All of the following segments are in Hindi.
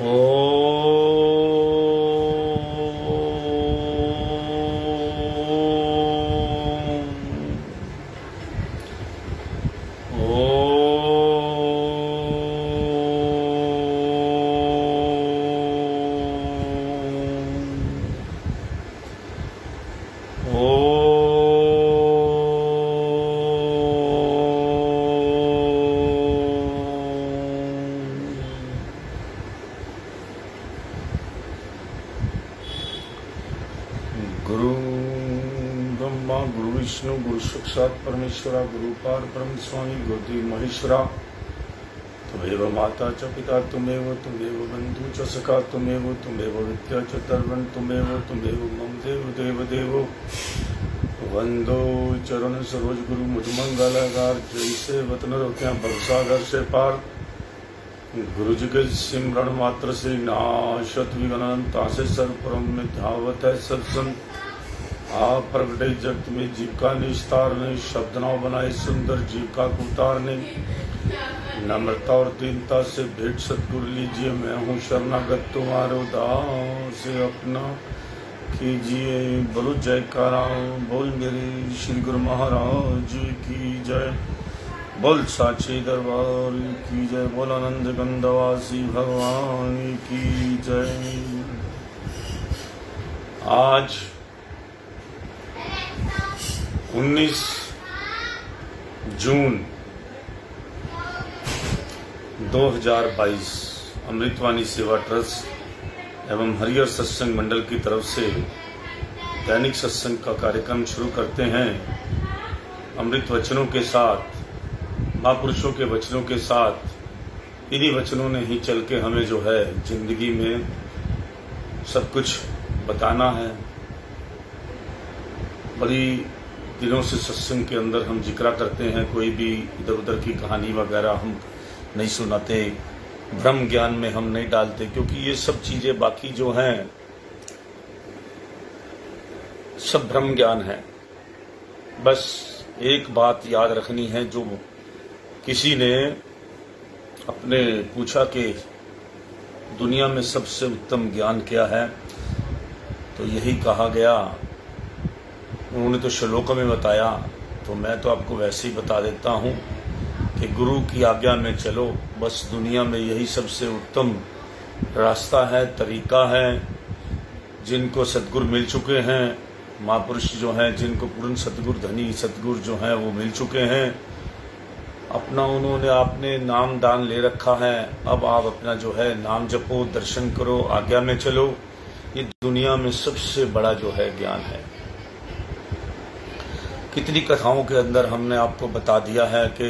ओ गुरु ब्रह्मा गुरु विष्णु गुरु साक्षात् परमेश्वरा गुरु पारब्रह्म स्वामी गुरुदेव महेश्वरा। तुमेव माता च पिता तुमेव बंधु च सखा तुमेव विद्या च तर्वण तुमेव मम देव देवो वंदो चरण सरोज गुरु मुझमंगलागार जैसे वतन रोक्या भवसागर से पार। गुरु जी के सिमरण मात्र से नाशत विघ्नता से सर्वप्रम में धावत है सत्संग। आप प्रगटे जगत में जीव का निस्तार ने शब्द नाव बनाए सुंदर जीव का उतारने। नम्रता और दीनता से भेंट सतगुरु लीजिए मैं हूँ शरणागत तुम्हारो दास अपना कीजिए। बोलो जयकारा बोल मेरे श्री गुरु महाराज की जय। बोल साचे दरबार की जय। बोल आनंद गंधवासी भगवान की जय। आज 19 जून 2022 अमृतवाणी सेवा ट्रस्ट एवं हरिहर सत्संग मंडल की तरफ से दैनिक सत्संग का कार्यक्रम शुरू करते हैं। अमृत वचनों के साथ, महापुरुषों के वचनों के साथ, इन्हीं वचनों ने ही चल के हमें जो है जिंदगी में सब कुछ बताना है। बड़ी दिनों से सत्संग के अंदर हम जिक्र करते हैं, कोई भी इधर उधर की कहानी वगैरह हम नहीं सुनाते, ब्रह्म ज्ञान में हम नहीं डालते, क्योंकि ये सब चीजें बाकी जो हैं सब ब्रह्म ज्ञान है। बस एक बात याद रखनी है, जो किसी ने अपने पूछा कि दुनिया में सबसे उत्तम ज्ञान क्या है, तो यही कहा गया। उन्होंने तो श्लोकों में बताया, तो मैं तो आपको वैसे ही बता देता हूँ कि गुरु की आज्ञा में चलो। बस दुनिया में यही सबसे उत्तम रास्ता है, तरीका है। जिनको सतगुरु मिल चुके हैं, महापुरुष जो हैं, जिनको पूर्ण सतगुरु धनी सतगुरु जो हैं वो मिल चुके हैं, अपना उन्होंने आपने नाम दान ले रखा है। अब आप अपना जो है नाम जपो, दर्शन करो, आज्ञा में चलो। ये दुनिया में सबसे बड़ा जो है ज्ञान है। कितनी कथाओं के अंदर हमने आपको बता दिया है कि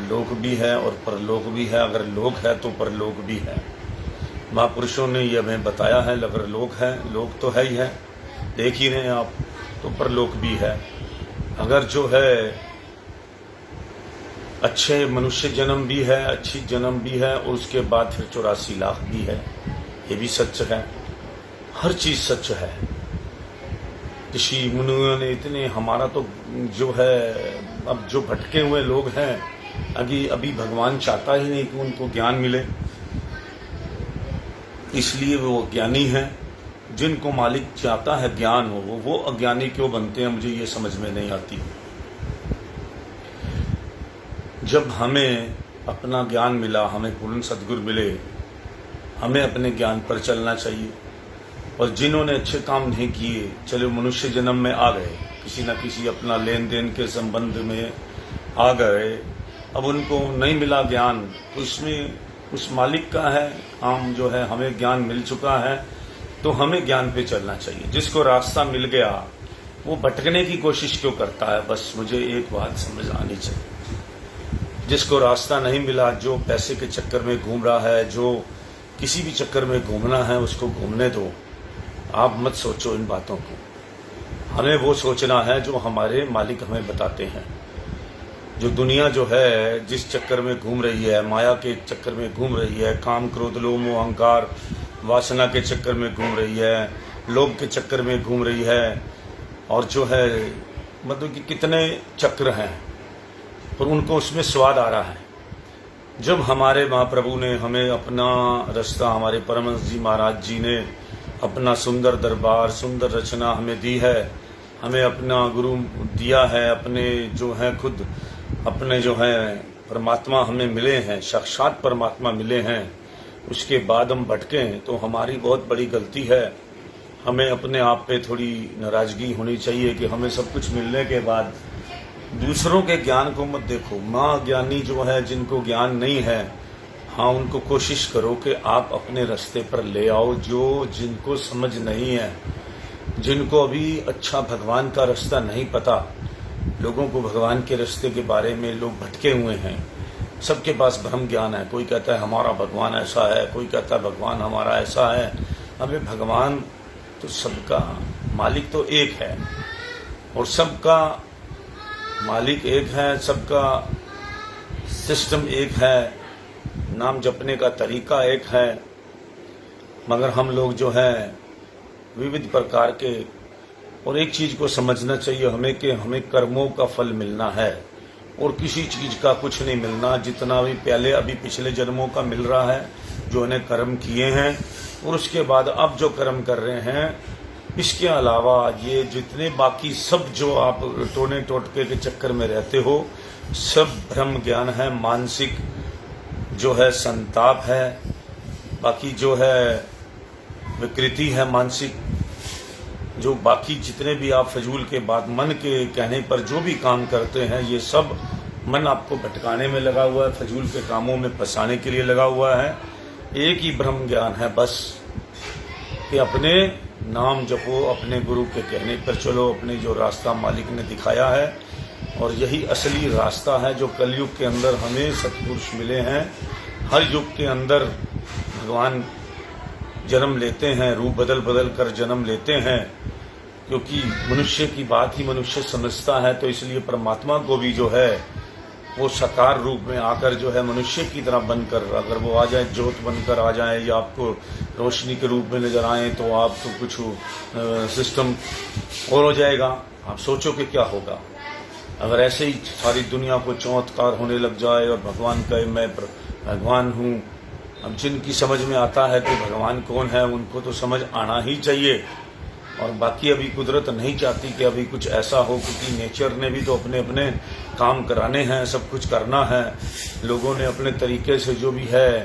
लोक भी है और परलोक भी है। अगर लोक है तो परलोक भी है। महापुरुषों ने ये हमें बताया है। अगर लोक है, लोक तो है ही है, देख ही रहे हैं आप, तो परलोक भी है। अगर जो है अच्छे मनुष्य जन्म भी है, अच्छी जन्म भी है, और उसके बाद फिर 84 लाख भी है, ये भी सच है। हर चीज सच है। ऋषि मुनियों ने इतने, हमारा तो जो है अब जो भटके हुए लोग हैं, अभी भगवान चाहता ही नहीं कि उनको ज्ञान मिले, इसलिए वो ज्ञानी हैं। जिनको मालिक चाहता है ज्ञान हो, वो अज्ञानी क्यों बनते हैं, मुझे ये समझ में नहीं आती। जब हमें अपना ज्ञान मिला, हमें पूर्ण सद्गुरु मिले, हमें अपने ज्ञान पर चलना चाहिए। और जिन्होंने अच्छे काम नहीं किए, चले मनुष्य जन्म में आ गए, किसी न किसी अपना लेन देन के संबंध में आ गए, अब उनको नहीं मिला ज्ञान, तो इसमें उस मालिक का है काम जो है। हमें ज्ञान मिल चुका है तो हमें ज्ञान पे चलना चाहिए। जिसको रास्ता मिल गया वो भटकने की कोशिश क्यों करता है, बस मुझे एक बात समझ आनी चाहिए। जिसको रास्ता नहीं मिला, जो पैसे के चक्कर में घूम रहा है, जो किसी भी चक्कर में घूमना है, उसको घूमने दो। आप मत सोचो इन बातों को। हमें वो सोचना है जो हमारे मालिक हमें बताते हैं। जो दुनिया जो है जिस चक्कर में घूम रही है, माया के चक्कर में घूम रही है, काम क्रोध लोभ मोह अहंकार वासना के चक्कर में घूम रही है, लोभ के चक्कर में घूम रही है, और जो है मतलब कि कितने चक्र हैं, पर उनको उसमें स्वाद आ रहा है। जब हमारे महाप्रभु ने हमें अपना रास्ता, हमारे परमहंस जी महाराज जी ने अपना सुंदर दरबार, सुंदर रचना हमें दी है, हमें अपना गुरु दिया है, अपने जो है खुद अपने जो है परमात्मा हमें मिले हैं, साक्षात परमात्मा मिले हैं, उसके बाद हम भटके तो हमारी बहुत बड़ी गलती है। हमें अपने आप पे थोड़ी नाराजगी होनी चाहिए कि हमें सब कुछ मिलने के बाद दूसरों के ज्ञान को मत देखो। माँ ज्ञानी जो है, जिनको ज्ञान नहीं है, हाँ उनको कोशिश करो कि आप अपने रास्ते पर ले आओ। जो जिनको समझ नहीं है, जिनको अभी अच्छा भगवान का रास्ता नहीं पता, लोगों को भगवान के रास्ते के बारे में लोग भटके हुए हैं, सबके पास भ्रम ज्ञान है। कोई कहता है हमारा भगवान ऐसा है, कोई कहता है भगवान हमारा ऐसा है। अबे भगवान तो सबका मालिक तो एक है, और सबका मालिक एक है, सबका सिस्टम एक है, नाम जपने का तरीका एक है। मगर हम लोग जो है विविध प्रकार के, और एक चीज को समझना चाहिए हमें कि हमें कर्मों का फल मिलना है और किसी चीज का कुछ नहीं मिलना। जितना भी पहले अभी पिछले जन्मों का मिल रहा है, जो उन्हें कर्म किए हैं, और उसके बाद अब जो कर्म कर रहे हैं, इसके अलावा ये जितने बाकी सब जो आप टोने टोटके के चक्कर में रहते हो, सब भ्रम ज्ञान है, मानसिक जो है संताप है, बाकी जो है विकृति है मानसिक। जो बाकी जितने भी आप फजूल के बात, मन के कहने पर जो भी काम करते हैं, ये सब मन आपको भटकाने में लगा हुआ है, फजूल के कामों में फंसाने के लिए लगा हुआ है। एक ही ब्रह्म ज्ञान है बस, कि अपने नाम जपो, अपने गुरु के कहने पर चलो, अपने जो रास्ता मालिक ने दिखाया है, और यही असली रास्ता है जो कलयुग के अंदर हमें सत्पुरुष मिले हैं। हर युग के अंदर भगवान जन्म लेते हैं, रूप बदल बदल कर जन्म लेते हैं, क्योंकि मनुष्य की बात ही मनुष्य समझता है। तो इसलिए परमात्मा को भी जो है वो साकार रूप में आकर जो है मनुष्य की तरह बनकर, अगर वो आ जाए, ज्योत बनकर आ जाए, या आपको रोशनी के रूप में नजर आए, तो आप तो कुछ सिस्टम और हो जाएगा। आप सोचो कि क्या होगा अगर ऐसे ही सारी दुनिया को चमत्कार होने लग जाए और भगवान कहे मैं भगवान हूँ। अब जिनकी समझ में आता है कि भगवान कौन है, उनको तो समझ आना ही चाहिए। और बाकी अभी कुदरत नहीं चाहती कि अभी कुछ ऐसा हो, क्योंकि नेचर ने भी तो अपने अपने काम कराने हैं, सब कुछ करना है। लोगों ने अपने तरीके से जो भी है,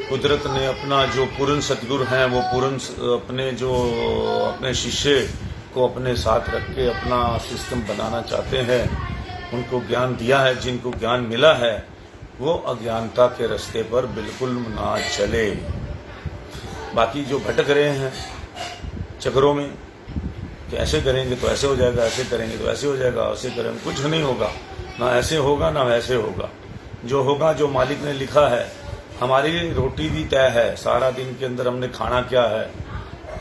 कुदरत ने अपना जो पूर्ण सतगुरु हैं, वो पूर्ण अपने जो अपने शिष्य को अपने साथ रख के अपना सिस्टम बनाना चाहते हैं। उनको ज्ञान दिया है, जिनको ज्ञान मिला है वो अज्ञानता के रास्ते पर बिल्कुल ना चले। बाकी जो भटक रहे हैं चक्रों में कि ऐसे करेंगे तो ऐसे हो जाएगा, ऐसे करेंगे तो ऐसे हो जाएगा, ऐसे करेंगे, कुछ नहीं होगा, ना ऐसे होगा ना वैसे होगा। जो होगा, जो मालिक ने लिखा है। हमारी रोटी भी तय है, सारा दिन के अंदर हमने खाना क्या है,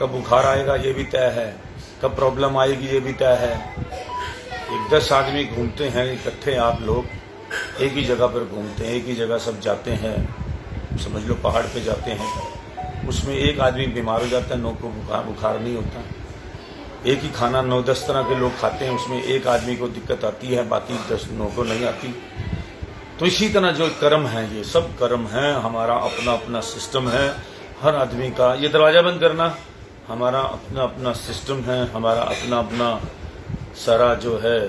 कब बुखार आएगा ये भी तय है, कब प्रॉब्लम आएगी ये भी तय है। 10 आदमी घूमते हैं इकट्ठे, आप लोग एक ही जगह पर घूमते हैं, एक ही जगह सब जाते हैं, समझ लो पहाड़ पे जाते हैं, उसमें एक आदमी बीमार हो जाता है, 9 को बुखार नहीं होता। एक ही खाना 9-10 तरह के लोग खाते हैं, उसमें एक आदमी को दिक्कत आती है, बाकी 9 को नहीं आती। तो इसी तरह जो कर्म है, ये सब कर्म है, हमारा अपना अपना सिस्टम है हर आदमी का। ये दरवाजा बंद करना, हमारा अपना अपना सिस्टम है, हमारा अपना अपना सारा जो है।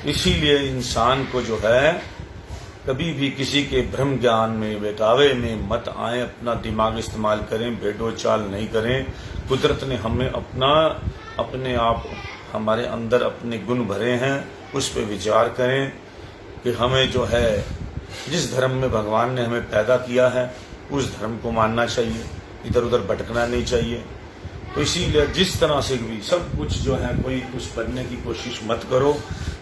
इसीलिए इंसान को जो है कभी भी किसी के भ्रम ज्ञान में, बेटावे में मत आए, अपना दिमाग इस्तेमाल करें, भेड़ो चाल नहीं करें। कुदरत ने हमें अपने आप हमारे अंदर अपने गुण भरे हैं, उस पर विचार करें कि हमें जो है जिस धर्म में भगवान ने हमें पैदा किया है उस धर्म को मानना चाहिए, इधर उधर भटकना नहीं चाहिए। तो इसीलिए जिस तरह से भी सब कुछ जो है, कोई कुछ बनने की कोशिश मत करो।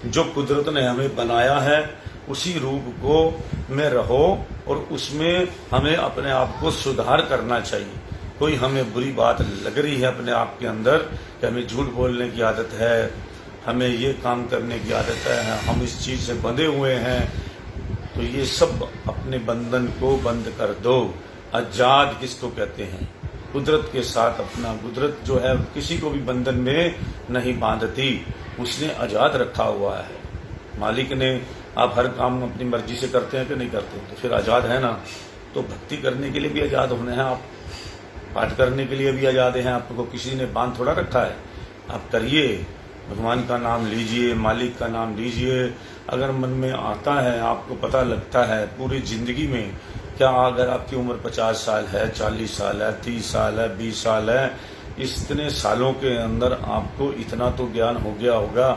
जो कुदरत ने हमें बनाया है उसी रूप को में रहो, और उसमें हमें अपने आप को सुधार करना चाहिए। कोई हमें बुरी बात लग रही है अपने आप के अंदर कि हमें झूठ बोलने की आदत है, हमें ये काम करने की आदत है, हम इस चीज़ से बंधे हुए हैं, तो ये सब अपने बंधन को बंद कर दो। आजाद किसको कहते हैं? कुदरत के साथ अपना, कुदरत जो है किसी को भी बंधन में नहीं बांधती, उसने आजाद रखा हुआ है। मालिक ने आप हर काम अपनी मर्जी से करते हैं कि नहीं करते? तो फिर आज़ाद है ना। तो भक्ति करने के लिए भी आज़ाद होने हैं आप, पाठ करने के लिए भी आज़ाद हैं। आपको किसी ने बांध थोड़ा रखा है। आप करिए, भगवान का नाम लीजिए, मालिक का नाम लीजिए। अगर मन में आता है, आपको पता लगता है पूरी जिंदगी में, क्या अगर आपकी उम्र 50 साल है, 40 साल है, 30 साल है, 20 साल है, इतने सालों के अंदर आपको इतना तो ज्ञान हो गया होगा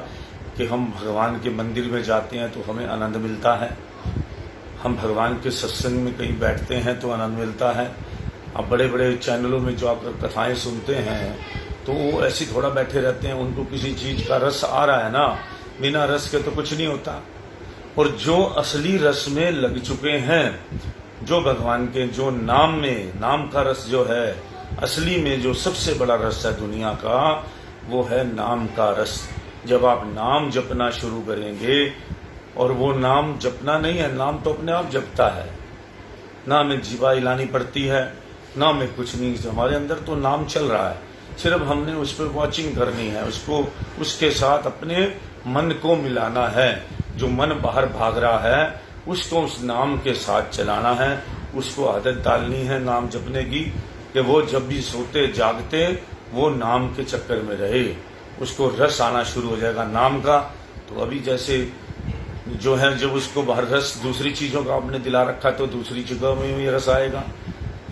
कि हम भगवान के मंदिर में जाते हैं तो हमें आनंद मिलता है, हम भगवान के सत्संग में कहीं बैठते हैं तो आनंद मिलता है। अब बड़े बड़े चैनलों में जो आप कथाएं सुनते हैं तो वो ऐसे थोड़ा बैठे रहते हैं, उनको किसी चीज़ का रस आ रहा है ना, बिना रस के तो कुछ नहीं होता। और जो असली रस में लग चुके हैं, जो भगवान के जो नाम में, नाम का रस जो है, असली में जो सबसे बड़ा रस है दुनिया का, वो है नाम का रस। जब आप नाम जपना शुरू करेंगे, और वो नाम जपना नहीं है, नाम तो अपने आप जपता है, ना में जीवा हिलानी पड़ती है, ना में कुछ नहीं, हमारे अंदर तो नाम चल रहा है। सिर्फ हमने उस पर वॉचिंग करनी है, उसको उसके साथ अपने मन को मिलाना है। जो मन बाहर भाग रहा है उसको उस नाम के साथ चलाना है, उसको आदत डालनी है नाम जपने की, कि वो जब भी सोते जागते वो नाम के चक्कर में रहे, उसको रस आना शुरू हो जाएगा नाम का। तो अभी जैसे जो है, जब उसको बाहर रस दूसरी चीज़ों का आपने दिला रखा तो दूसरी जगह में भी रस आएगा।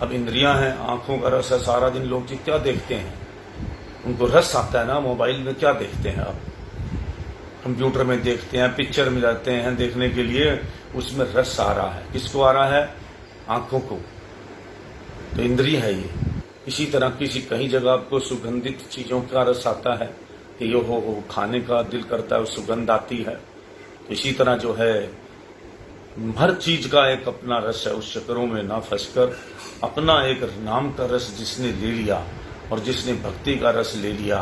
अब इंद्रियां हैं, आंखों का रस है, सारा दिन लोग जी क्या देखते हैं, उनको रस आता है ना। मोबाइल में क्या देखते हैं आप, कंप्यूटर में देखते हैं, पिक्चर में जाते हैं देखने के लिए, उसमें रस आ रहा है। किसको आ रहा है? आंखों को। तो इंद्रिय है ये। इसी तरह किसी कहीं जगह आपको सुगंधित चीज़ों का रस आता है कि यो हो खाने का दिल करता है, सुगंध आती है। तो इसी तरह जो है हर चीज का एक अपना रस है, उस चक्करों में ना फंसकर अपना एक नाम का रस जिसने ले लिया, और जिसने भक्ति का रस ले लिया,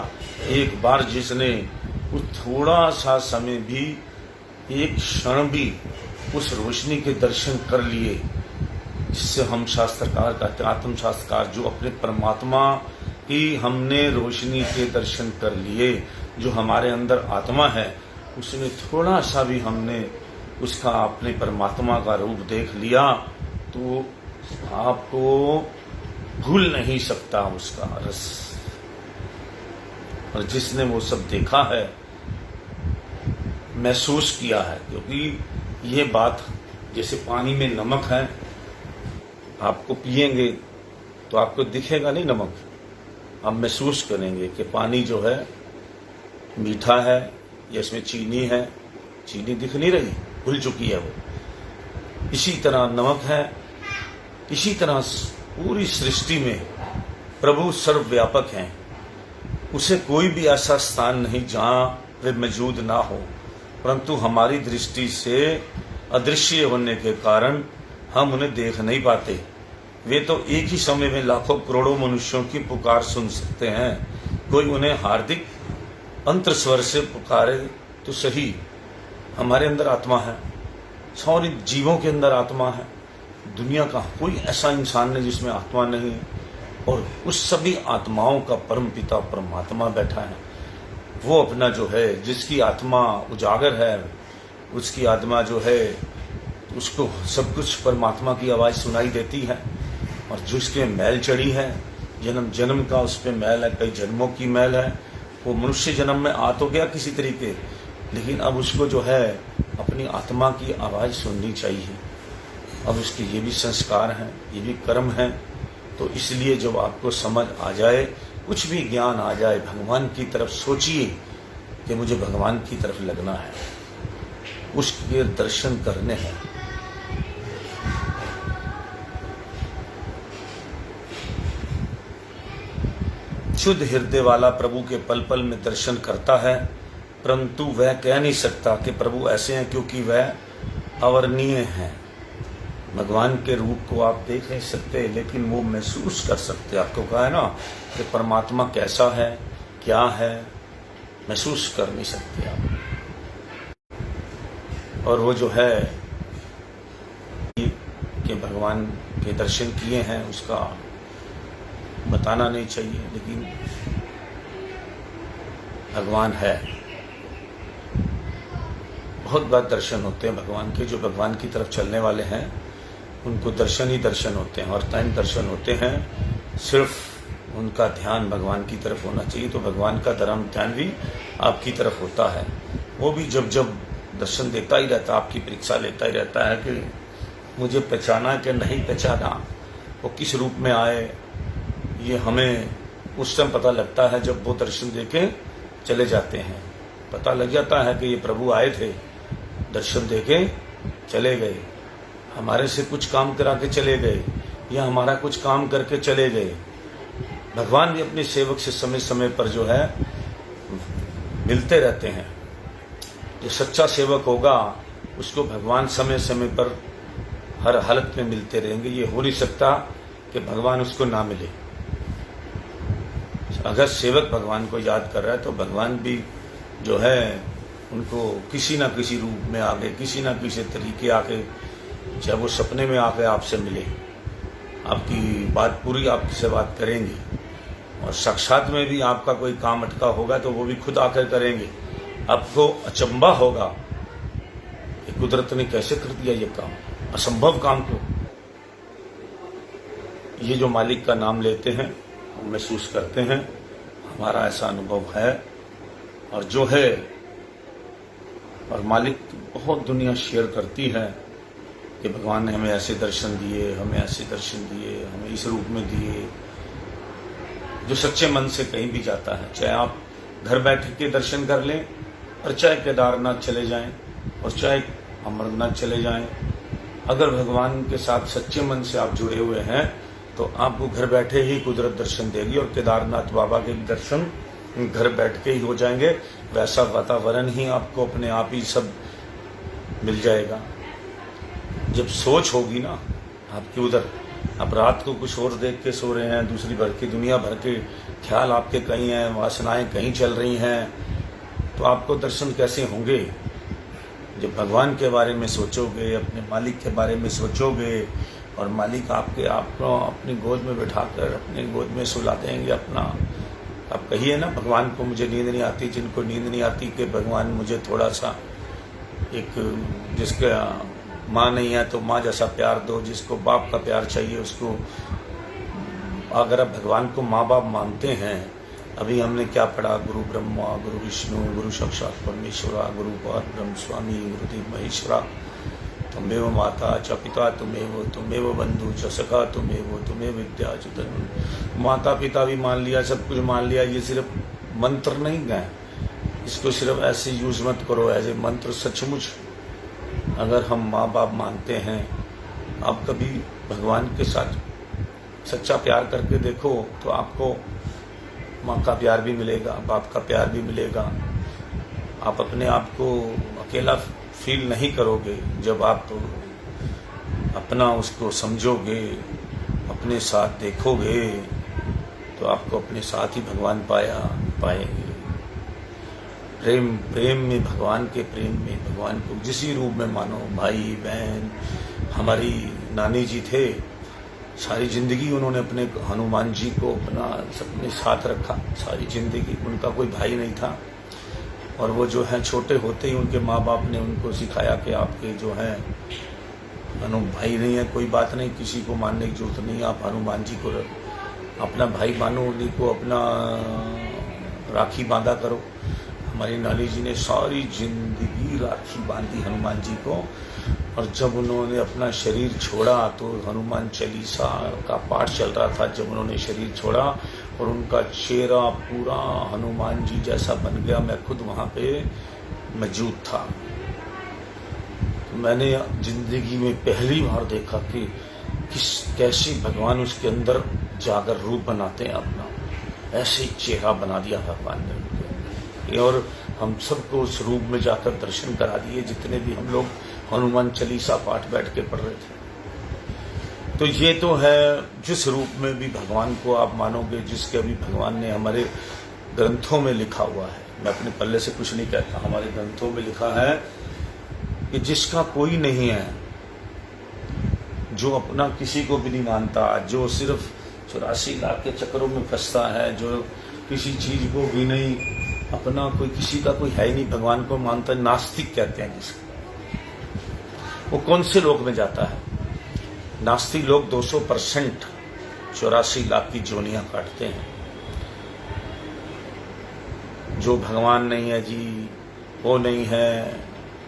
एक बार जिसने उस थोड़ा सा समय भी, एक क्षण भी उस रोशनी के दर्शन कर लिए, जिससे हम शास्त्रकार कहते हैं, आत्म शास्त्रकार, जो अपने परमात्मा की हमने रोशनी के दर्शन कर लिए, जो हमारे अंदर आत्मा है, उसमें थोड़ा सा भी हमने उसका अपने परमात्मा का रूप देख लिया, तो आपको भूल नहीं सकता उसका रस। और जिसने वो सब देखा है, महसूस किया है, क्योंकि ये बात जैसे पानी में नमक है, आपको पिएंगे तो आपको दिखेगा नहीं नमक, आप महसूस करेंगे कि पानी जो है मीठा है या इसमें चीनी है, चीनी दिख नहीं रही, भूल चुकी है वो। इसी तरह नमक है, इसी तरह पूरी सृष्टि में प्रभु सर्वव्यापक हैं, उसे कोई भी ऐसा स्थान नहीं जहां वे मौजूद ना हो, परंतु हमारी दृष्टि से अदृश्य होने के कारण हम उन्हें देख नहीं पाते। वे तो एक ही समय में लाखों करोड़ों मनुष्यों की पुकार सुन सकते हैं। कोई उन्हें हार्दिक अंतर स्वर से पुकारे तो सही। हमारे अंदर आत्मा है, सारे जीवों के अंदर आत्मा है। दुनिया का कोई ऐसा इंसान नहीं जिसमें आत्मा नहीं है, और उस सभी आत्माओं का परम पिता परमात्मा बैठा है। वो अपना जो है, जिसकी आत्मा उजागर है, उसकी आत्मा जो है, उसको सब कुछ परमात्मा की आवाज़ सुनाई देती है। और जिसके मैल चढ़ी है, जन्म जन्म का उस पर मैल है, कई जन्मों की मैल है, वो मनुष्य जन्म में आ तो गया किसी तरीके, लेकिन अब उसको जो है अपनी आत्मा की आवाज़ सुननी चाहिए। अब उसके ये भी संस्कार हैं, ये भी कर्म हैं। तो इसलिए जब आपको समझ आ जाए, कुछ भी ज्ञान आ जाए, भगवान की तरफ सोचिए कि मुझे भगवान की तरफ लगना है, उसके दर्शन करने हैं। शुद्ध हृदय वाला प्रभु के पल पल में दर्शन करता है, परंतु वह कह नहीं सकता कि प्रभु ऐसे हैं, क्योंकि वह अवर्णनीय हैं। भगवान के रूप को आप देख नहीं सकते, लेकिन वो महसूस कर सकते। आपको कहा है ना कि परमात्मा कैसा है, क्या है, महसूस कर नहीं सकते आप। और वो जो है कि भगवान के दर्शन किए हैं, उसका बताना नहीं चाहिए, लेकिन भगवान है, बहुत बार दर्शन होते हैं भगवान के। जो भगवान की तरफ चलने वाले हैं उनको दर्शन ही दर्शन होते हैं, और टाइम दर्शन होते हैं। सिर्फ उनका ध्यान भगवान की तरफ होना चाहिए, तो भगवान का ध्यान भी आपकी तरफ होता है। वो भी जब जब दर्शन देता ही रहता है, आपकी परीक्षा लेता ही रहता है कि मुझे पहचाना कि नहीं पहचाना, वो किस रूप में आए, ये हमें उस टाइम पता लगता है जब वो दर्शन देके चले जाते हैं। पता लग जाता है कि ये प्रभु आए थे, दर्शन देके चले गए, हमारे से कुछ काम करा के चले गए, या हमारा कुछ काम करके चले गए। भगवान भी अपने सेवक से समय समय पर जो है मिलते रहते हैं। जो सच्चा सेवक होगा उसको भगवान समय समय पर हर हालत में मिलते रहेंगे। ये हो नहीं सकता कि भगवान उसको ना मिले। अगर सेवक भगवान को याद कर रहा है तो भगवान भी जो है उनको किसी ना किसी रूप में आके, किसी ना किसी तरीके आके, चाहे वो सपने में आके आपसे मिले, आपकी बात पूरी आपसे बात करेंगे, और साक्षात में भी आपका कोई काम अटका होगा तो वो भी खुद आकर करेंगे। आपको अचंभा होगा कि कुदरत ने कैसे कर दिया ये काम, असंभव काम को। ये जो मालिक का नाम लेते हैं हम महसूस करते हैं, हमारा ऐसा अनुभव है। और जो है, और मालिक बहुत दुनिया शेयर करती है कि भगवान ने हमें ऐसे दर्शन दिए, हमें ऐसे दर्शन दिए, हमें इस रूप में दिए। जो सच्चे मन से कहीं भी जाता है, चाहे आप घर बैठ के दर्शन कर लें, और चाहे केदारनाथ चले जाएं, और चाहे अमरनाथ चले जाएं, अगर भगवान के साथ सच्चे मन से आप जुड़े हुए हैं तो आपको घर बैठे ही कुदरत दर्शन देगी। और केदारनाथ बाबा के दर्शन घर बैठ के ही हो जाएंगे। वैसा वातावरण ही आपको अपने आप ही सब मिल जाएगा। जब सोच होगी ना आपकी उधर, आप रात को कुछ और देख के सो रहे हैं, दूसरी भर की दुनिया भर के ख्याल आपके कहीं हैं, वासनाएं कहीं चल रही हैं, तो आपको दर्शन कैसे होंगे? जब भगवान के बारे में सोचोगे, अपने मालिक के बारे में सोचोगे, और मालिक आपको अपनी गोद में बिठाकर अपनी गोद में सुला देंगे अपना। आप कहिए ना भगवान को, मुझे नींद नहीं आती, जिनको नींद नहीं आती, कि भगवान मुझे थोड़ा सा एक, जिसका माँ नहीं है तो माँ जैसा प्यार दो, जिसको बाप का प्यार चाहिए उसको। अगर आप भगवान को माँ बाप मानते हैं, अभी हमने क्या पढ़ा, गुरु ब्रह्मा गुरु विष्णु गुरु साक्षात परमेश्वरा गुरु परब्रह्म स्वामी गुरुदेव महेश्वरा, तुमेव माता च पिता तुमेव बंधु च सखा तुम्हें विद्या च धनु। माता पिता भी मान लिया, सब कुछ मान लिया। ये सिर्फ मंत्र नहीं गए, इसको सिर्फ ऐसे यूज मत करो एज ए मंत्र। सचमुच अगर हम माँ बाप मानते हैं, आप कभी भगवान के साथ सच्चा प्यार करके देखो तो आपको माँ का प्यार भी मिलेगा, बाप का प्यार भी मिलेगा। आप अपने आप को अकेला फील नहीं करोगे जब आप अपना उसको समझोगे, अपने साथ देखोगे, तो आपको अपने साथ ही भगवान पाएंगे। प्रेम में, भगवान के प्रेम में, भगवान को जिस रूप में मानो, भाई बहन। हमारी नानी जी थे, सारी जिंदगी उन्होंने अपने हनुमान जी को अपने साथ रखा, सारी जिंदगी। उनका कोई भाई नहीं था, और वो जो है छोटे होते ही उनके माँ बाप ने उनको सिखाया कि आपके जो है भाई नहीं है, कोई बात नहीं, किसी को मानने की जरूरत नहीं, आप हनुमान जी को अपना भाई मानो, उन्हीं को अपना राखी बांधा करो। हमारी नानी जी ने सारी जिंदगी राखी बांधी हनुमान जी को, और जब उन्होंने अपना शरीर छोड़ा तो हनुमान चालीसा का पाठ चल रहा था। जब उन्होंने शरीर छोड़ा और उनका चेहरा पूरा हनुमान जी जैसा बन गया, मैं खुद वहाँ पे मौजूद था। तो मैंने जिंदगी में पहली बार देखा कि कैसे भगवान उसके अंदर जाकर रूप बनाते हैं अपना। ऐसे ही चेहरा बना दिया भगवान ने उनके, और हम सबको उस रूप में जाकर दर्शन करा दिए, जितने भी हम लोग हनुमान चालीसा पाठ बैठ के पढ़ रहे थे। तो ये तो है, जिस रूप में भी भगवान को आप मानोगे, जिसके अभी भगवान ने हमारे ग्रंथों में लिखा हुआ है, मैं अपने पल्ले से कुछ नहीं कहता, हमारे ग्रंथों में लिखा है कि जिसका कोई नहीं है, जो अपना किसी को भी नहीं मानता, जो सिर्फ 84 लाख के चक्करों में फंसता है, जो किसी चीज को भी नहीं अपना, कोई किसी का कोई है ही नहीं, भगवान को मानता, नास्तिक कहते हैं जिसको। वो कौन से लोक में जाता है? नास्ती लोग 200% 84 लाख की जोनियां काटते हैं। जो भगवान नहीं है जी, वो नहीं है,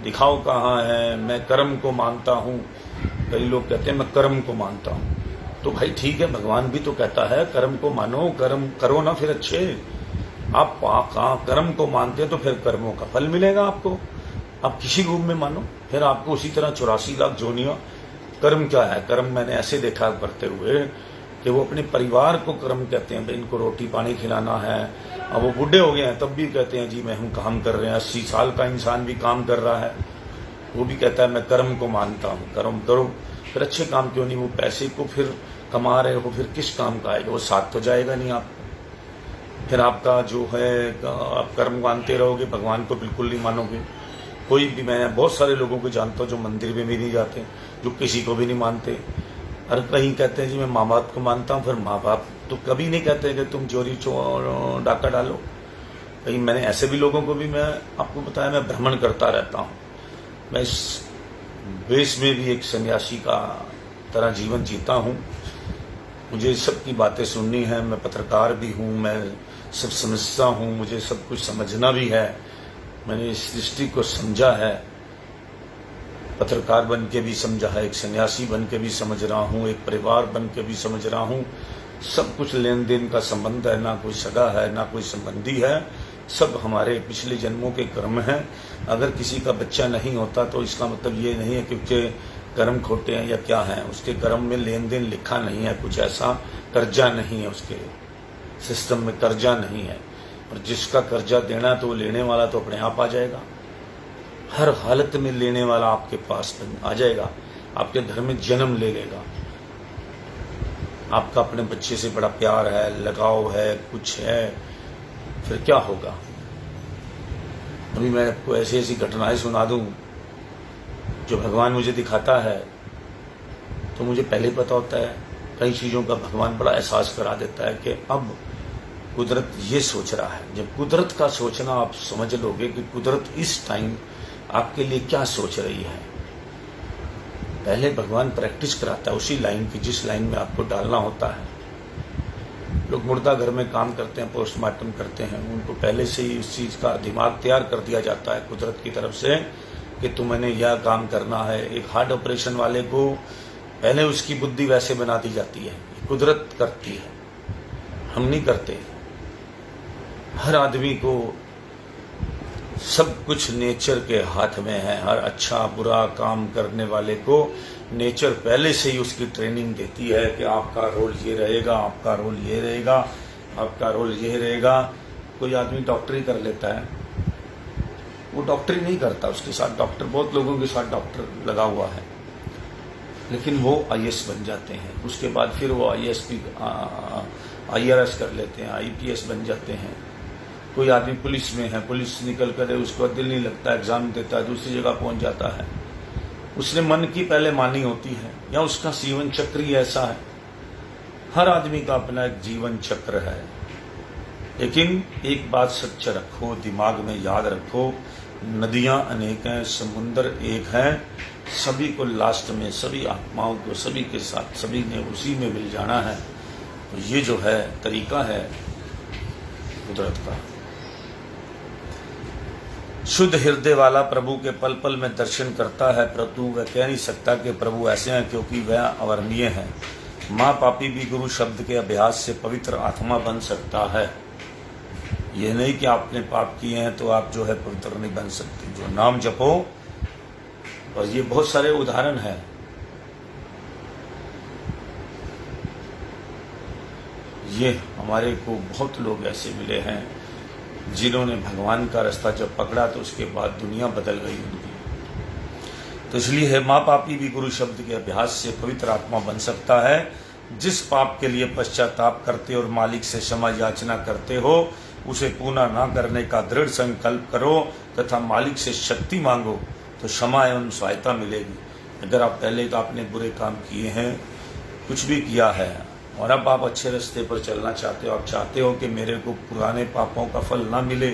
दिखाओ कहाँ है, मैं कर्म को मानता हूँ। कई लोग कहते हैं मैं कर्म को मानता हूँ। तो भाई ठीक है, भगवान भी तो कहता है कर्म को मानो, कर्म करो ना फिर अच्छे। आप कहाँ कर्म को मानते हैं तो फिर कर्मों का फल मिलेगा आपको। आप किसी रूप में मानो, फिर आपको उसी तरह 84 लाख जोनियां। कर्म क्या है? कर्म मैंने ऐसे देखा करते हुए कि वो अपने परिवार को कर्म कहते हैं। इनको रोटी पानी खिलाना है। अब वो बूढ़े हो गए हैं तब भी कहते हैं जी मैं हूँ, काम कर रहे हैं। 80 साल का इंसान भी काम कर रहा है, वो भी कहता है मैं कर्म को मानता हूँ। कर्म करो, फिर अच्छे काम क्यों नहीं? वो पैसे को फिर कमा रहे हो, फिर किस काम का आएगा? वो साथ तो जाएगा नहीं आप। फिर आपका जो है, आप कर्म मानते रहोगे, भगवान को बिल्कुल नहीं मानोगे। कोई भी, मैं बहुत सारे लोगों को जानता हूँ जो मंदिर में भी नहीं जाते, जो किसी को भी नहीं मानते। और कहीं कहते हैं जी मैं माँ बाप को मानता हूँ, फिर माँ बाप तो कभी नहीं कहते कि तुम चोरी डाका डालो। कहीं मैंने ऐसे भी लोगों को भी, मैं आपको बताया, मैं भ्रमण करता रहता हूँ। मैं इस देश में भी एक सन्यासी का तरह जीवन जीता हूँ। मुझे सबकी बातें सुननी है। मैं पत्रकार भी हूँ, मैं सब समझता हूँ, मुझे सब कुछ समझना भी है। मैंने इस सृष्टि को समझा है, पत्रकार बन के भी समझा है, एक सन्यासी बन के भी समझ रहा हूँ, एक परिवार बन के भी समझ रहा हूँ। सब कुछ लेन देन का संबंध है, ना कोई सगा है, ना कोई संबंधी है। सब हमारे पिछले जन्मों के कर्म हैं। अगर किसी का बच्चा नहीं होता तो इसका मतलब ये नहीं है क्योंकि कर्म खोटे हैं या क्या है। उसके कर्म में लेन देन लिखा नहीं है, कुछ ऐसा कर्जा नहीं है, उसके सिस्टम में कर्जा नहीं है। और जिसका कर्जा देना तो वो लेने वाला तो अपने आप आ जाएगा। हर हालत में लेने वाला आपके पास आ जाएगा, आपके घर में जन्म ले लेगा। आपका अपने बच्चे से बड़ा प्यार है, लगाव है, कुछ है, फिर क्या होगा? अभी मैं आपको ऐसी ऐसी घटनाएं सुना दूं जो भगवान मुझे दिखाता है तो मुझे पहले पता होता है। कई चीज़ों का भगवान बड़ा एहसास करा देता है कि अब कुदरत ये सोच रहा है। जब कुदरत का सोचना आप समझ लोगे कि कुदरत इस टाइम आपके लिए क्या सोच रही है। पहले भगवान प्रैक्टिस कराता है उसी लाइन की जिस लाइन में आपको डालना होता है। लोग मुर्दा घर में काम करते हैं, पोस्टमार्टम करते हैं, उनको पहले से ही उस चीज़ का दिमाग तैयार कर दिया जाता है कुदरत की तरफ से कि तुम्हें यह काम करना है। एक हार्ट ऑपरेशन वाले को पहले उसकी बुद्धि वैसे बना दी जाती है, कुदरत करती है, हम नहीं करते। हर आदमी को सब कुछ नेचर के हाथ में है। हर अच्छा बुरा काम करने वाले को नेचर पहले से ही उसकी ट्रेनिंग देती है कि आपका रोल ये रहेगा, आपका रोल ये रहेगा, आपका रोल ये रहेगा। कोई आदमी डॉक्टरी कर लेता है, वो डॉक्टरी नहीं करता, उसके साथ डॉक्टर, बहुत लोगों के साथ डॉक्टर लगा हुआ है, लेकिन वो IAS बन जाते हैं। उसके बाद फिर वो IRS कर लेते हैं, IPS बन जाते हैं। कोई आदमी पुलिस में है, पुलिस निकल कर उसको दिल नहीं लगता, एग्जाम देता है, दूसरी जगह पहुंच जाता है। उसने मन की पहले मानी होती है या उसका जीवन चक्र ही ऐसा है। हर आदमी का अपना एक जीवन चक्र है। लेकिन एक बात सच्चा रखो, दिमाग में याद रखो, नदियां अनेक हैं, समुंदर एक है। सभी को लास्ट में, सभी आत्माओं को सभी के साथ, सभी ने उसी में मिल जाना है। तो ये जो है तरीका है कुदरत का। शुद्ध हृदय वाला प्रभु के पल पल में दर्शन करता है, परंतु वह कह नहीं सकता कि प्रभु ऐसे हैं क्योंकि वह अवर्णीय है। माँ पापी भी गुरु शब्द के अभ्यास से पवित्र आत्मा बन सकता है। यह नहीं कि आपने पाप किए हैं तो आप जो है पवित्र नहीं बन सकते। जो नाम जपो, और ये बहुत सारे उदाहरण हैं। ये हमारे को बहुत लोग ऐसे मिले हैं जिन्होंने भगवान का रास्ता जब पकड़ा तो उसके बाद दुनिया बदल गई उनकी। तो इसलिए है माँ पापी भी गुरु शब्द के अभ्यास से पवित्र आत्मा बन सकता है। जिस पाप के लिए पश्चाताप करते और मालिक से क्षमा याचना करते हो, उसे पूरा ना करने का दृढ़ संकल्प करो तथा मालिक से शक्ति मांगो तो क्षमा एवं सहायता मिलेगी। अगर आप पहले तो आपने बुरे काम किए हैं, कुछ भी किया है, और अब आप अच्छे रास्ते पर चलना चाहते हो, आप चाहते हो कि मेरे को पुराने पापों का फल ना मिले,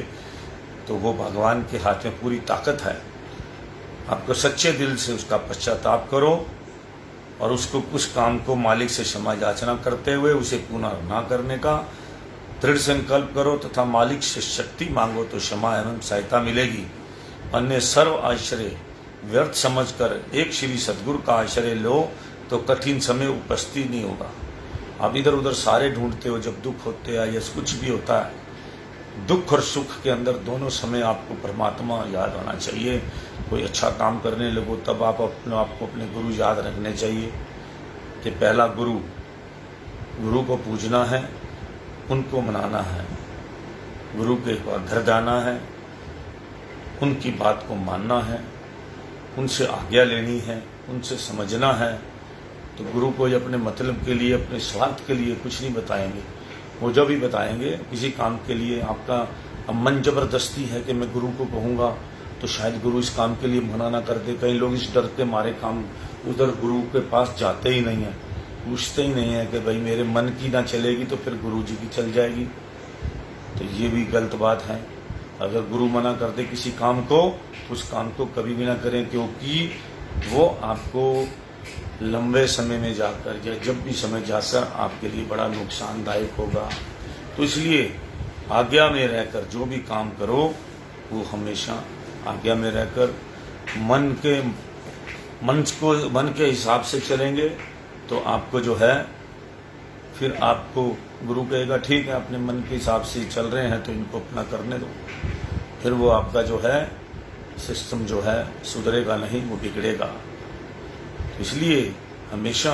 तो वो भगवान के हाथ में पूरी ताकत है। आपको सच्चे दिल से उसका पश्चाताप करो और उसको उस काम को मालिक से क्षमा याचना करते हुए उसे पुनः न करने का दृढ़ संकल्प करो तथा मालिक से शक्ति मांगो तो क्षमा एवं सहायता मिलेगी। अन्य सर्व आश्रय व्यर्थ समझकर एक श्री सद्गुरु का आश्रय लो तो कठिन समय उपस्थित नहीं होगा। आप इधर उधर सारे ढूंढते हो, जब दुख होते हैं या कुछ भी होता है, दुख और सुख के अंदर दोनों समय आपको परमात्मा याद आना चाहिए। कोई अच्छा काम करने लगो तब आप अपने आप को अपने गुरु याद रखने चाहिए कि पहला गुरु को पूजना है, उनको मनाना है, गुरु के घर जाना है, उनकी बात को मानना है, उनसे आज्ञा लेनी है, उनसे समझना है। तो गुरु को अपने मतलब के लिए, अपने स्वार्थ के लिए कुछ नहीं बताएंगे। वो जो भी बताएंगे किसी काम के लिए, आपका मन जबरदस्ती है कि मैं गुरु को कहूँगा तो शायद गुरु इस काम के लिए मना ना कर दे। कई लोग इस डर के मारे काम उधर गुरु के पास जाते ही नहीं है, पूछते ही नहीं है कि भाई मेरे मन की ना चलेगी तो फिर गुरु जी की चल जाएगी। तो ये भी गलत बात है। अगर गुरु मना कर दे किसी काम को तो उस काम को कभी भी ना करें, क्योंकि वो आपको लंबे समय में जाकर या जब भी समय जाकर आपके लिए बड़ा नुकसानदायक होगा। तो इसलिए आज्ञा में रहकर जो भी काम करो वो हमेशा आज्ञा में रहकर मन के हिसाब से चलेंगे तो आपको जो है फिर आपको गुरु कहेगा ठीक है अपने मन के हिसाब से चल रहे हैं तो इनको अपना करने दो। फिर वो आपका जो है सिस्टम जो है सुधरेगा नहीं, वो बिगड़ेगा। तो इसलिए हमेशा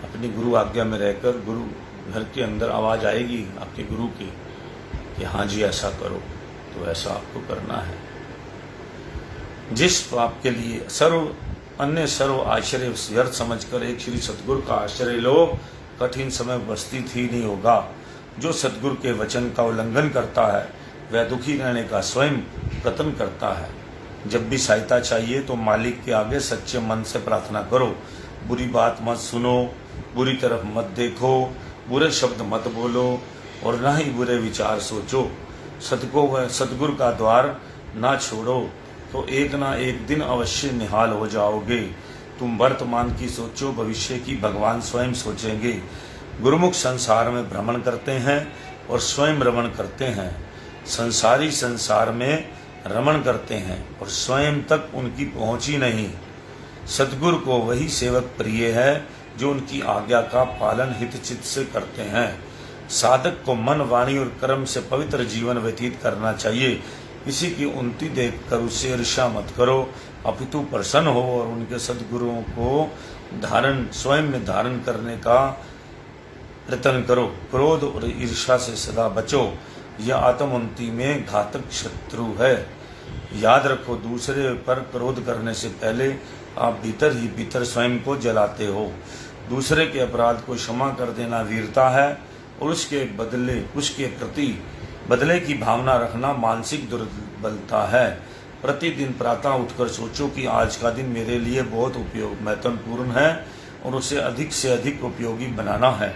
अपनी गुरु आज्ञा में रहकर गुरु घर के अंदर आवाज़ आएगी आपके गुरु की कि हाँ जी ऐसा करो, तो ऐसा आपको करना है। जिस पाप के लिए अन्य सर्व आश्रय व्यर्थ समझकर एक श्री सतगुरु का आश्रय लो, कठिन समय उपस्थित ही नहीं होगा। जो सतगुरु के वचन का उल्लंघन करता है वह दुखी रहने का स्वयं प्रयत्न करता है। जब भी सहायता चाहिए तो मालिक के आगे सच्चे मन से प्रार्थना करो। बुरी बात मत सुनो, बुरी तरफ मत देखो, बुरे शब्द मत बोलो और ना ही बुरे विचार सोचो। सतगुरु का द्वार ना छोड़ो तो एक ना एक दिन अवश्य निहाल हो जाओगे। तुम वर्तमान की सोचो, भविष्य की भगवान स्वयं सोचेंगे। गुरुमुख संसार में भ्रमण करते हैं और स्वयं रमण करते हैं। संसारी संसार में रमण करते हैं और स्वयं तक उनकी पहुंच ही नहीं। सद्गुरु को वही सेवक प्रिय है जो उनकी आज्ञा का पालन हितचित से करते हैं। साधक को मन, वाणी और कर्म से पवित्र जीवन व्यतीत करना चाहिए। किसी की उन्नति देखकर उससे ईर्ष्या मत करो, अपितु प्रसन्न हो और उनके सद्गुरुओं को स्वयं में धारण करने का प्रयत्न करो। क्रोध और ईर्ष्या से सदा बचो, यह आत्मोन्नति में घातक शत्रु है। याद रखो, दूसरे पर क्रोध करने से पहले आप भीतर ही भीतर स्वयं को जलाते हो। दूसरे के अपराध को क्षमा कर देना वीरता है और उसके प्रति बदले की भावना रखना मानसिक दुर्बलता है। प्रतिदिन प्रातः उठकर सोचो कि आज का दिन मेरे लिए बहुत महत्वपूर्ण है और उसे अधिक से अधिक उपयोगी बनाना है।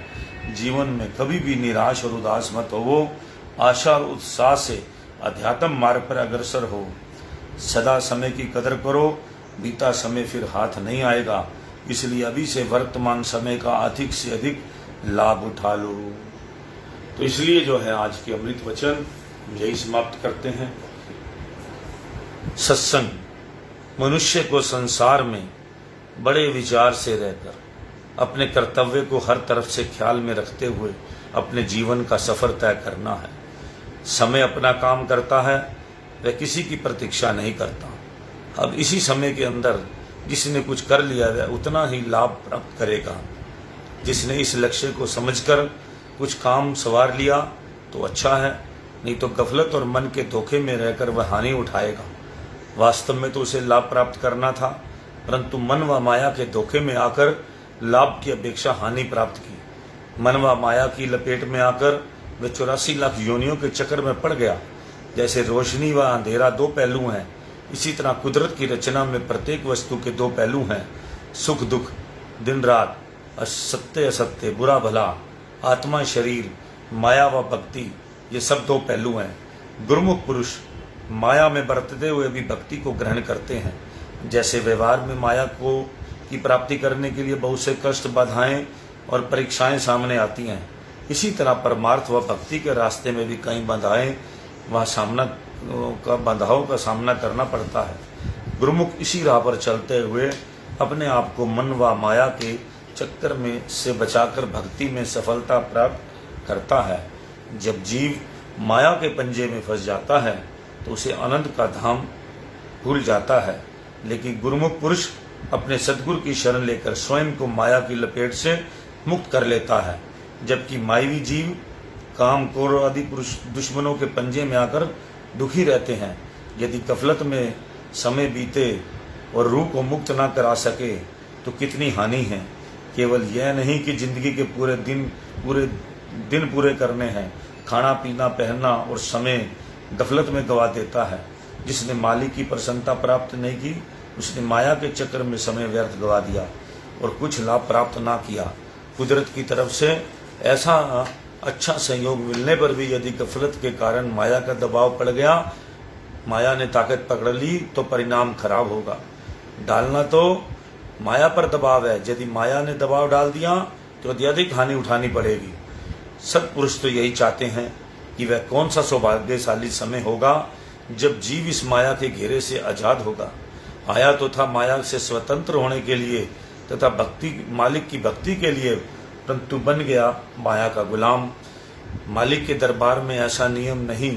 जीवन में कभी भी निराश और उदास मत हो, आशा और उत्साह से अध्यात्म मार्ग पर अग्रसर हो। सदा समय की कदर करो, बीता समय फिर हाथ नहीं आएगा, इसलिए अभी से वर्तमान समय का अधिक से अधिक लाभ उठा लो। तो इसलिए जो है आज के अमृत वचन यही समाप्त करते हैं। सत्संग मनुष्य को संसार में बड़े विचार से रहकर अपने कर्तव्य को हर तरफ से ख्याल में रखते हुए अपने जीवन का सफर तय करना है। समय अपना काम करता है, वह किसी की प्रतीक्षा नहीं करता। अब इसी समय के अंदर जिसने कुछ कर लिया वह उतना ही लाभ प्राप्त करेगा। जिसने इस लक्ष्य को समझकर कुछ काम सवार लिया तो अच्छा है, नहीं तो गफलत और मन के धोखे में रहकर वह हानि उठाएगा। वास्तव में तो उसे लाभ प्राप्त करना था, परंतु मन व माया के धोखे में आकर लाभ की अपेक्षा हानि प्राप्त की। मन व माया की लपेट में आकर वह 84 लाख योनियों के चक्कर में पड़ गया। जैसे रोशनी व अंधेरा दो पहलू हैं, इसी तरह कुदरत की रचना में प्रत्येक वस्तु के दो पहलू हैं, सुख दुख, दिन रात, सत्य असत्य, बुरा भला, आत्मा शरीर, माया व भक्ति, ये सब दो पहलू हैं। गुरुमुख पुरुष माया में बरतते हुए भी भक्ति को ग्रहण करते हैं, जैसे व्यवहार में माया को की प्राप्ति करने के लिए बहुत से कष्ट, बाधाएं और परीक्षाएं सामने आती हैं, इसी तरह परमार्थ व भक्ति के रास्ते में भी कई बाधाओं का सामना करना पड़ता है। गुरुमुख इसी राह पर चलते हुए अपने आप को मन व माया के चक्कर में से बचाकर भक्ति में सफलता प्राप्त करता है। जब जीव माया के पंजे में फंस जाता है तो उसे आनंद का धाम भूल जाता है, लेकिन गुरुमुख पुरुष अपने सद्गुरु की शरण लेकर स्वयं को माया की लपेट से मुक्त कर लेता है। जबकि मायावी जीव काम, क्रोध आदि पुरुष दुश्मनों के पंजे में आकर दुखी रहते हैं। यदि गफलत में समय बीते और रूह को मुक्त ना करा सके तो कितनी हानि है। केवल यह नहीं कि जिंदगी के पूरे दिन पूरे करने हैं, खाना पीना पहनना और समय गफलत में गवा देता है। जिसने मालिक की प्रसन्नता प्राप्त नहीं की, उसने माया के चक्कर में समय व्यर्थ गवा दिया और कुछ लाभ प्राप्त ना किया। कुदरत की तरफ से ऐसा अच्छा संयोग मिलने पर भी यदि गफलत के कारण माया का दबाव पड़ गया, माया ने ताकत पकड़ ली, तो परिणाम खराब होगा। डालना तो माया पर दबाव है, यदि माया ने दबाव डाल दिया तो अत्यधिक हानि उठानी पड़ेगी। सत्पुरुष तो यही चाहते हैं कि वह कौन सा सौभाग्यशाली समय होगा जब जीव इस माया के घेरे से आजाद होगा। आया तो था माया से स्वतंत्र होने के लिए तथा मालिक की भक्ति के लिए, परंतु बन गया माया का गुलाम। मालिक के दरबार में ऐसा नियम नहीं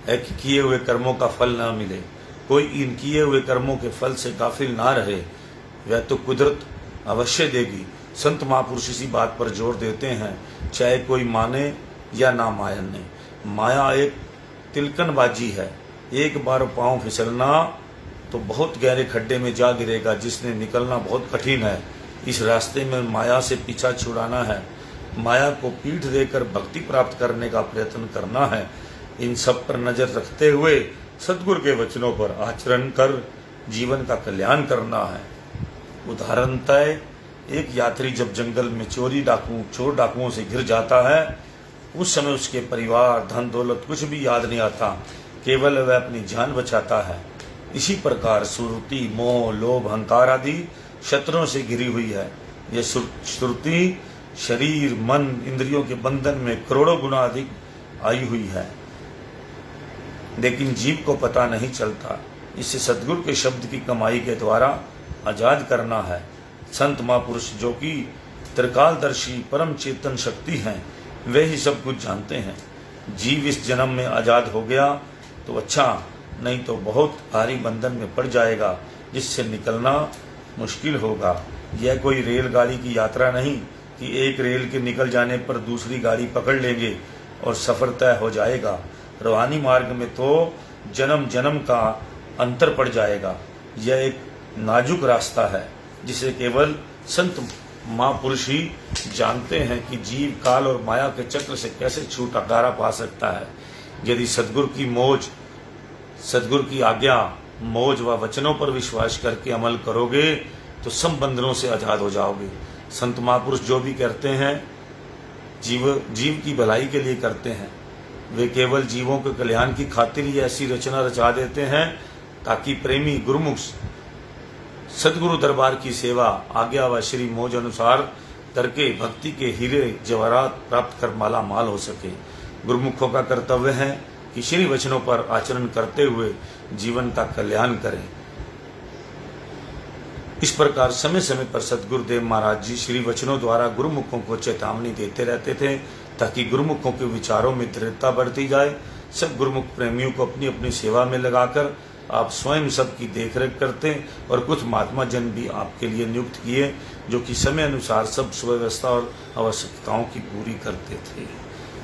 है कि किए हुए कर्मों का फल न मिले। कोई इन किए हुए कर्मों के फल से गाफिल ना रहे, वह तो कुदरत अवश्य देगी। संत महापुरुष इसी बात पर जोर देते हैं, चाहे कोई माने या ना माने। माया एक तिलकनबाजी है, एक बार पांव फिसलना तो बहुत गहरे खड्डे में जा गिरेगा, जिसने निकलना बहुत कठिन है। इस रास्ते में माया से पीछा छुड़ाना है, माया को पीठ देकर भक्ति प्राप्त करने का प्रयत्न करना है। इन सब पर नजर रखते हुए सद्गुरु के वचनों पर आचरण कर जीवन का कल्याण करना है। उदाहरणतः एक यात्री जब जंगल में चोर डाकुओं से घिर जाता है, उस समय उसके परिवार, धन दौलत कुछ भी याद नहीं आता, केवल वह अपनी जान बचाता है। इसी प्रकार सुरति, मोह, लोभ, अहंकार आदि शत्रुओं से घिरी हुई है। यह श्रुति शरीर, मन, इंद्रियों के बंधन में करोड़ों गुना अधिक आई हुई है, लेकिन जीव को पता नहीं चलता। इसे सद्गुरु के शब्द की कमाई के द्वारा आजाद करना है। संत महापुरुष जो कि त्रिकालदर्शी परम चेतन शक्ति हैं, वे ही सब कुछ जानते हैं। जीव इस जन्म में आजाद हो गया तो अच्छा, नहीं तो बहुत भारी बंधन में पड़ जाएगा, जिससे निकलना मुश्किल होगा। यह कोई रेलगाड़ी की यात्रा नहीं कि एक रेल के निकल जाने पर दूसरी गाड़ी पकड़ लेंगे और सफर तय हो जाएगा। रूहानी मार्ग में तो जन्म जन्म का अंतर पड़ जाएगा। यह एक नाजुक रास्ता है जिसे केवल संत महापुरुष ही जानते हैं कि जीव काल और माया के चक्र से कैसे छुटकारा पा सकता है। यदि सद्गुरु की आज्ञा, मौज व वचनों पर विश्वास करके अमल करोगे तो सब बंधनों से आजाद हो जाओगे। संत महापुरुष जो भी करते हैं जीव की भलाई के लिए करते हैं। वे केवल जीवों के कल्याण की खातिर ही ऐसी रचना रचा देते हैं ताकि प्रेमी गुरुमुख सद्गुरु दरबार की सेवा, आज्ञा व श्री मौज अनुसार करके भक्ति के हीरे जवाहरात प्राप्त कर माला माल हो सके। गुरुमुखों का कर्तव्य है कि श्री वचनों पर आचरण करते हुए जीवन का कल्याण करें। इस प्रकार समय समय पर सद्गुरुदेव महाराज जी श्री वचनों द्वारा गुरुमुखों को चेतावनी देते रहते थे ताकि गुरुमुखों के विचारों में दृढ़ता बढ़ती जाए। सब गुरुमुख प्रेमियों को अपनी अपनी सेवा में लगाकर आप स्वयं सबकी देखरेख करते और कुछ महात्मा जन भी आपके लिए नियुक्त किए जो कि समय अनुसार सब सुव्यवस्था और आवश्यकताओं की पूरी करते थे।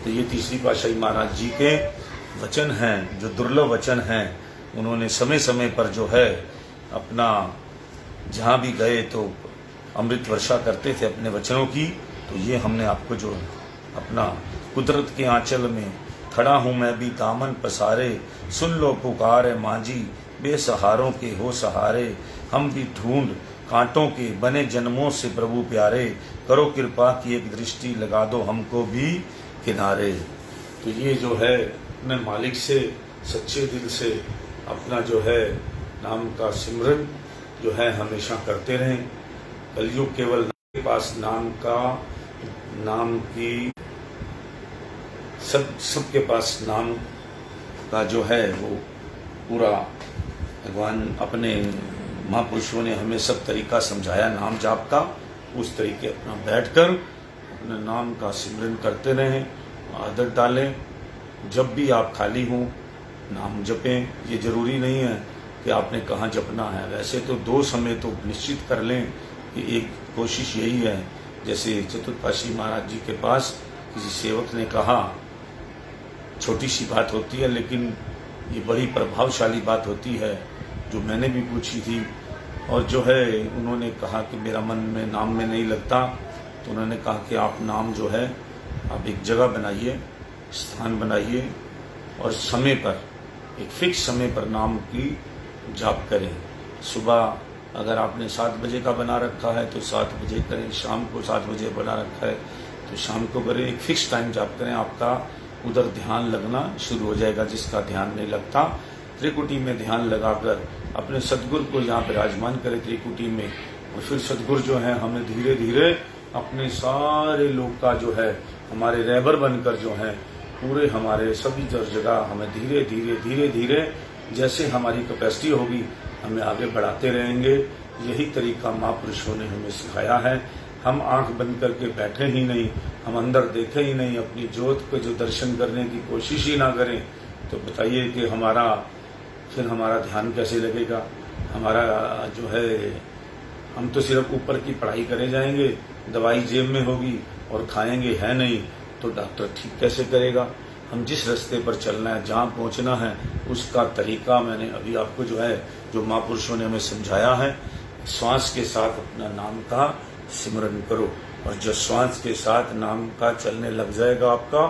तो ये तीसरी पातशाही महाराज जी के वचन हैं, जो दुर्लभ वचन हैं। उन्होंने समय समय पर जो है अपना जहाँ भी गए तो अमृत वर्षा करते थे अपने वचनों की। तो ये हमने आपको जो अपना कुदरत के आंचल में खड़ा हूँ मैं भी दामन पसारे, सुन लो पुकार है मांझी, बेसहारों के हो सहारे, हम भी ढूंढ कांटों के बने जन्मों से प्रभु प्यारे, करो कृपा की एक दृष्टि लगा दो हमको भी किनारे। तो ये जो है अपने मालिक से सच्चे दिल से अपना जो है नाम का सिमरन जो है हमेशा करते रहें। कलयुग केवल के पास नाम की सबके पास नाम का जो है वो पूरा भगवान अपने महापुरुषों ने हमें सब तरीका समझाया नाम जाप का। उस तरीके अपना बैठकर अपने नाम का सिमरन करते रहें, आदत डालें। जब भी आप खाली हों नाम जपें। ये जरूरी नहीं है कि आपने कहाँ जपना है, वैसे तो 2 समय तो निश्चित कर लें कि एक कोशिश यही है। जैसे चतुर्पाशी महाराज जी के पास किसी सेवक ने कहा, छोटी सी बात होती है लेकिन ये बड़ी प्रभावशाली बात होती है, जो मैंने भी पूछी थी। और जो है उन्होंने कहा कि मेरा मन में नाम में नहीं लगता, तो उन्होंने कहा कि आप नाम जो है आप एक जगह बनाइए, स्थान बनाइए और समय पर, एक फिक्स समय पर नाम की जाप करें। सुबह अगर आपने 7 बजे का बना रखा है तो 7 बजे करें, शाम को 7 बजे बना रखा है तो शाम को करें। एक फिक्स टाइम जाप करें, आपका उधर ध्यान लगना शुरू हो जाएगा। जिसका ध्यान नहीं लगता, त्रिकुटी में ध्यान लगाकर अपने सदगुरु को यहाँ विराजमान करे त्रिकुटी में, और फिर सदगुरु जो है हमें धीरे धीरे अपने सारे लोग का जो है हमारे रहबर बनकर जो है पूरे हमारे सभी जगह हमें धीरे धीरे जैसे हमारी कैपेसिटी होगी हमें आगे बढ़ाते रहेंगे। यही तरीका महापुरुषों ने हमें सिखाया है। हम आंख बंद करके बैठे ही नहीं, हम अंदर देखें ही नहीं, अपनी ज्योत को जो दर्शन करने की कोशिश ही ना करें, तो बताइए कि फिर हमारा ध्यान कैसे लगेगा। हमारा जो है हम तो सिर्फ ऊपर की पढ़ाई करे जाएंगे, दवाई जेब में होगी और खाएंगे है नहीं, तो डॉक्टर ठीक कैसे करेगा। हम जिस रास्ते पर चलना है, जहाँ पहुँचना है, उसका तरीका मैंने अभी आपको जो है जो महापुरुषों ने हमें समझाया है। श्वास के साथ अपना नाम का सिमरन करो, और जब श्वास के साथ नाम का चलने लग जाएगा आपका,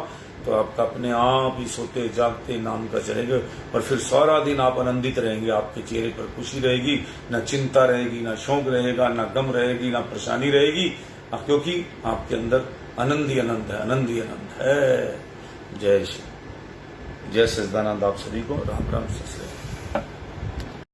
तो आपका अपने आप ही सोते जागते नाम का चलेगा, और फिर सारा दिन आप आनंदित रहेंगे। आपके चेहरे पर खुशी रहेगी, ना चिंता रहेगी, ना शौक रहेगा, ना गम रहेगी, ना परेशानी रहेगी, क्योंकि आपके अंदर आनंद ही आनंद है, आनंद ही आनंद है। जय श्री जय सच्चिदानंद। आप सभी को राम राम।